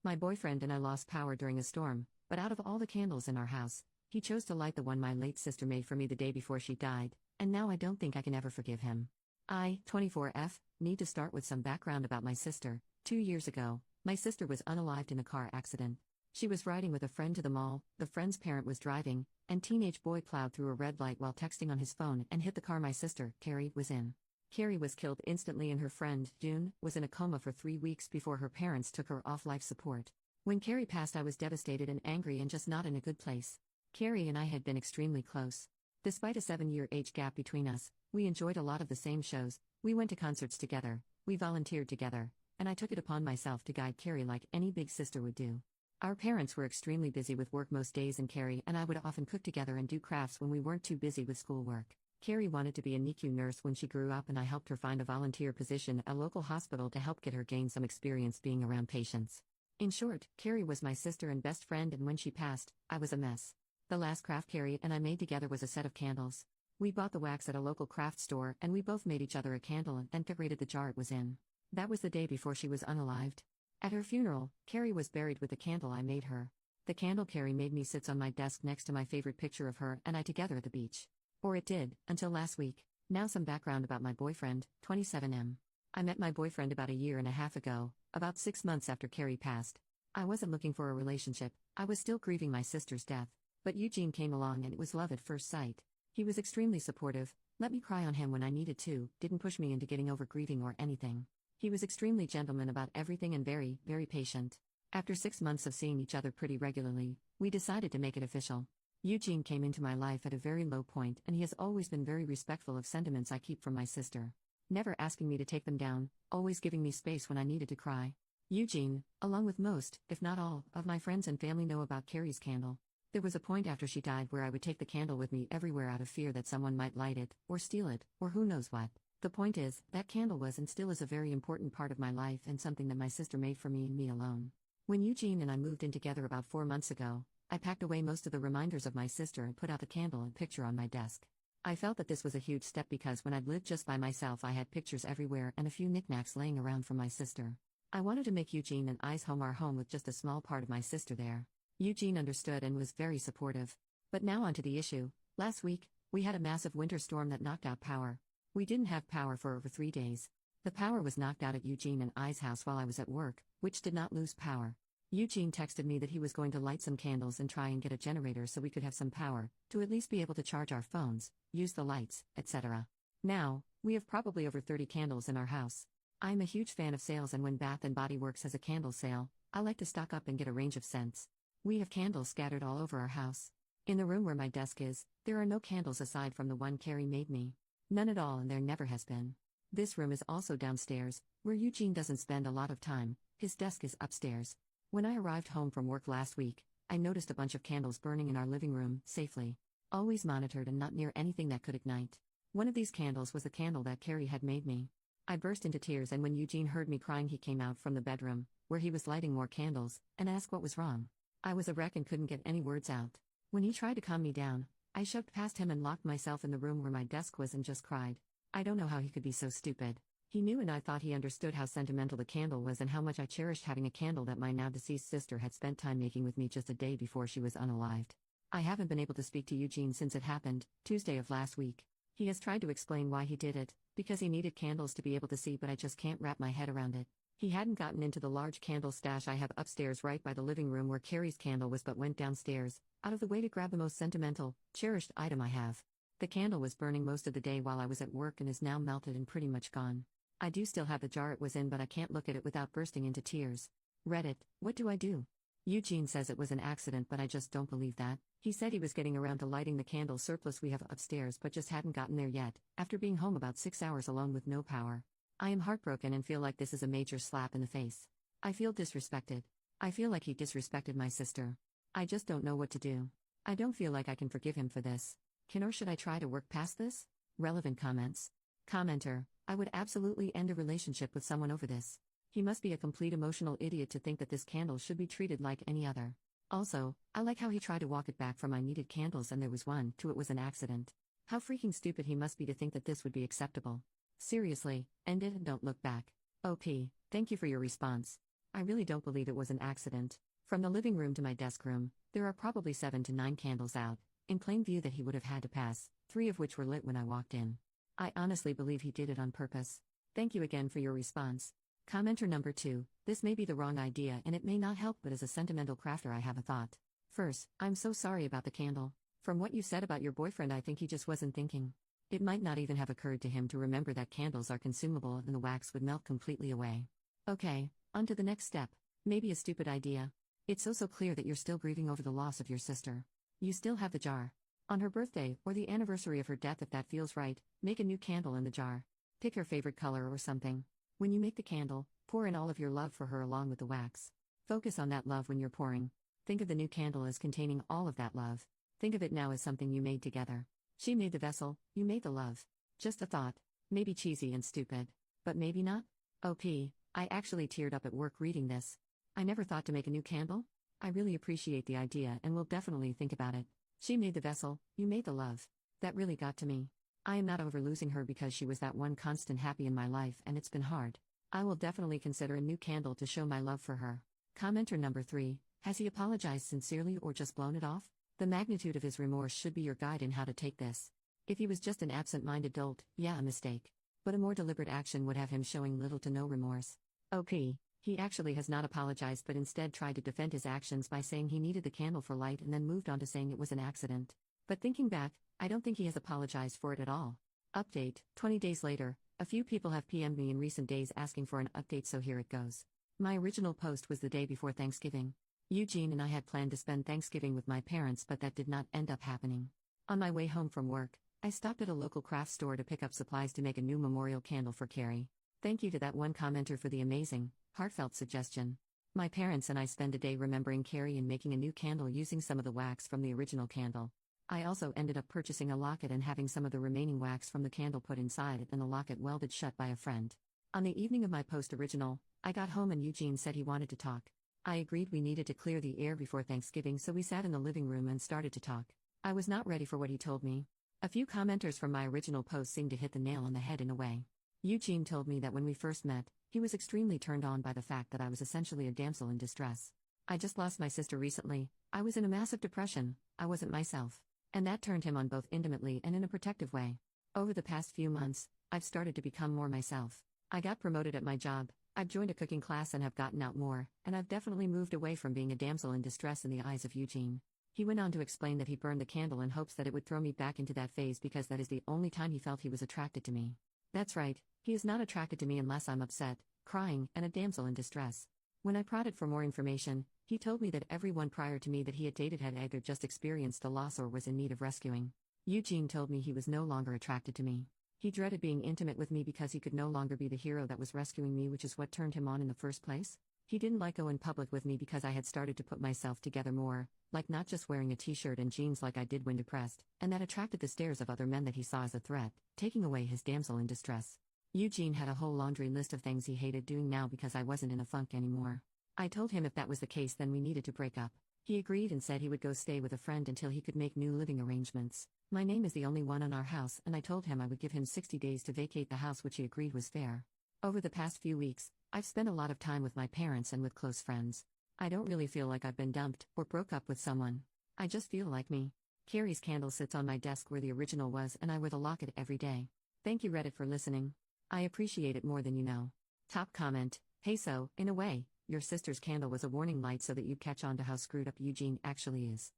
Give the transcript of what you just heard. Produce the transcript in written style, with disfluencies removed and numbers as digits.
My boyfriend and I lost power during a storm, but out of all the candles in our house, he chose to light the one my late sister made for me the day before she died, and now I don't think I can ever forgive him. I, 24F, need to start with some background about my sister. 2 years ago, my sister was unalived in a car accident. She was riding with a friend to the mall, the friend's parent was driving, and teenage boy plowed through a red light while texting on his phone and hit the car my sister, Carrie, was in. Carrie was killed instantly and her friend, June, was in a coma for 3 weeks before her parents took her off life support. When Carrie passed, I was devastated and angry and just not in a good place. Carrie and I had been extremely close. Despite a 7-year age gap between us, we enjoyed a lot of the same shows, we went to concerts together, we volunteered together, and I took it upon myself to guide Carrie like any big sister would do. Our parents were extremely busy with work most days, and Carrie and I would often cook together and do crafts when we weren't too busy with schoolwork. Carrie wanted to be a NICU nurse when she grew up, and I helped her find a volunteer position at a local hospital to help get her gain some experience being around patients. In short, Carrie was my sister and best friend, and when she passed, I was a mess. The last craft Carrie and I made together was a set of candles. We bought the wax at a local craft store and we both made each other a candle and decorated the jar it was in. That was the day before she was unalived. At her funeral, Carrie was buried with the candle I made her. The candle Carrie made me sits on my desk next to my favorite picture of her and I together at the beach. Or it did, until last week. Now some background about my boyfriend, 27M. I met my boyfriend about a year and a half ago, about 6 months after Carrie passed. I wasn't looking for a relationship, I was still grieving my sister's death. But Eugene came along and it was love at first sight. He was extremely supportive, let me cry on him when I needed to, didn't push me into getting over grieving or anything. He was extremely gentleman about everything and very, very patient. After 6 months of seeing each other pretty regularly, we decided to make it official. Eugene came into my life at a very low point and he has always been very respectful of sentiments I keep from my sister. Never asking me to take them down, always giving me space when I needed to cry. Eugene, along with most, if not all, of my friends and family know about Carrie's candle. There was a point after she died where I would take the candle with me everywhere out of fear that someone might light it, or steal it, or who knows what. The point is, that candle was and still is a very important part of my life and something that my sister made for me and me alone. When Eugene and I moved in together about 4 months ago, I packed away most of the reminders of my sister and put out the candle and picture on my desk. I felt that this was a huge step because when I'd lived just by myself I had pictures everywhere and a few knickknacks laying around from my sister. I wanted to make Eugene and I's home our home with just a small part of my sister there. Eugene understood and was very supportive. But now onto the issue. Last week, we had a massive winter storm that knocked out power. We didn't have power for over 3 days. The power was knocked out at Eugene and I's house while I was at work, which did not lose power. Eugene texted me that he was going to light some candles and try and get a generator so we could have some power, to at least be able to charge our phones, use the lights, etc. Now, we have probably over 30 candles in our house. I'm a huge fan of sales, and when Bath & Body Works has a candle sale, I like to stock up and get a range of scents. We have candles scattered all over our house. In the room where my desk is, there are no candles aside from the one Carrie made me. None at all, and there never has been. This room is also downstairs, where Eugene doesn't spend a lot of time, his desk is upstairs. When I arrived home from work last week, I noticed a bunch of candles burning in our living room, safely. Always monitored and not near anything that could ignite. One of these candles was the candle that Carrie had made me. I burst into tears, and when Eugene heard me crying he came out from the bedroom, where he was lighting more candles, and asked what was wrong. I was a wreck and couldn't get any words out. When he tried to calm me down, I shoved past him and locked myself in the room where my desk was and just cried. I don't know how he could be so stupid. He knew, and I thought he understood how sentimental the candle was and how much I cherished having a candle that my now deceased sister had spent time making with me just a day before she was unalived. I haven't been able to speak to Eugene since it happened, Tuesday of last week. He has tried to explain why he did it, because he needed candles to be able to see, but I just can't wrap my head around it. He hadn't gotten into the large candle stash I have upstairs right by the living room where Carrie's candle was, but went downstairs, out of the way to grab the most sentimental, cherished item I have. The candle was burning most of the day while I was at work and is now melted and pretty much gone. I do still have the jar it was in, but I can't look at it without bursting into tears. Reddit, what do I do? Eugene says it was an accident, but I just don't believe that. He said he was getting around to lighting the candle surplus we have upstairs but just hadn't gotten there yet, after being home about 6 hours alone with no power. I am heartbroken and feel like this is a major slap in the face. I feel disrespected. I feel like he disrespected my sister. I just don't know what to do. I don't feel like I can forgive him for this. Can or should I try to work past this? Relevant comments. Commenter, I would absolutely end a relationship with someone over this. He must be a complete emotional idiot to think that this candle should be treated like any other. Also, I like how he tried to walk it back from I needed candles and there was one, to it was an accident. How freaking stupid he must be to think that this would be acceptable. Seriously, end it and don't look back. OP, thank you for your response. I really don't believe it was an accident. From the living room to my desk room, there are probably 7 to 9 candles out, in plain view that he would have had to pass, 3 of which were lit when I walked in. I honestly believe he did it on purpose. Thank you again for your response. Commenter number 2, this may be the wrong idea and it may not help, but as a sentimental crafter I have a thought. First, I'm so sorry about the candle. From what you said about your boyfriend, I think he just wasn't thinking. It might not even have occurred to him to remember that candles are consumable and the wax would melt completely away. Okay, on to the next step. Maybe a stupid idea. It's so clear that you're still grieving over the loss of your sister. You still have the jar. On her birthday, or the anniversary of her death if that feels right, make a new candle in the jar. Pick her favorite color or something. When you make the candle, pour in all of your love for her along with the wax. Focus on that love when you're pouring. Think of the new candle as containing all of that love. Think of it now as something you made together. She made the vessel, you made the love. Just a thought. Maybe cheesy and stupid. But maybe not? OP, I actually teared up at work reading this. I never thought to make a new candle? I really appreciate the idea and will definitely think about it. She made the vessel, you made the love. That really got to me. I am not over losing her because she was that one constant happy in my life and it's been hard. I will definitely consider a new candle to show my love for her. Commenter number 3, has he apologized sincerely or just blown it off? The magnitude of his remorse should be your guide in how to take this. If he was just an absent-minded dolt, yeah, a mistake. But a more deliberate action would have him showing little to no remorse. OP, he actually has not apologized but instead tried to defend his actions by saying he needed the candle for light and then moved on to saying it was an accident. But thinking back, I don't think he has apologized for it at all. Update, 20 days later, a few people have PM'd me in recent days asking for an update, so here it goes. My original post was the day before Thanksgiving. Eugene and I had planned to spend Thanksgiving with my parents, but that did not end up happening. On my way home from work, I stopped at a local craft store to pick up supplies to make a new memorial candle for Carrie. Thank you to that one commenter for the amazing, heartfelt suggestion. My parents and I spent a day remembering Carrie and making a new candle using some of the wax from the original candle. I also ended up purchasing a locket and having some of the remaining wax from the candle put inside it and the locket welded shut by a friend. On the evening of my post original, I got home and Eugene said he wanted to talk. I agreed we needed to clear the air before Thanksgiving, so we sat in the living room and started to talk. I was not ready for what he told me. A few commenters from my original post seemed to hit the nail on the head in a way. Eugene told me that when we first met, he was extremely turned on by the fact that I was essentially a damsel in distress. I just lost my sister recently, I was in a massive depression, I wasn't myself. And that turned him on both intimately and in a protective way. Over the past few months, I've started to become more myself. I got promoted at my job, I've joined a cooking class and have gotten out more, and I've definitely moved away from being a damsel in distress in the eyes of Eugene. He went on to explain that he burned the candle in hopes that it would throw me back into that phase because that is the only time he felt he was attracted to me. That's right, he is not attracted to me unless I'm upset, crying, and a damsel in distress. When I prodded for more information, he told me that everyone prior to me that he had dated had either just experienced a loss or was in need of rescuing. Eugene told me he was no longer attracted to me. He dreaded being intimate with me because he could no longer be the hero that was rescuing me, which is what turned him on in the first place. He didn't like going public with me because I had started to put myself together more, like not just wearing a t-shirt and jeans like I did when depressed, and that attracted the stares of other men that he saw as a threat, taking away his damsel in distress. Eugene had a whole laundry list of things he hated doing now because I wasn't in a funk anymore. I told him if that was the case then we needed to break up. He agreed and said he would go stay with a friend until he could make new living arrangements. My name is the only one on our house and I told him I would give him 60 days to vacate the house, which he agreed was fair. Over the past few weeks, I've spent a lot of time with my parents and with close friends. I don't really feel like I've been dumped or broke up with someone. I just feel like me. Carrie's candle sits on my desk where the original was and I wear the locket every day. Thank you Reddit for listening. I appreciate it more than you know. Top comment, hey, so, in a way, your sister's candle was a warning light so that you catch on to how screwed up Eugene actually is.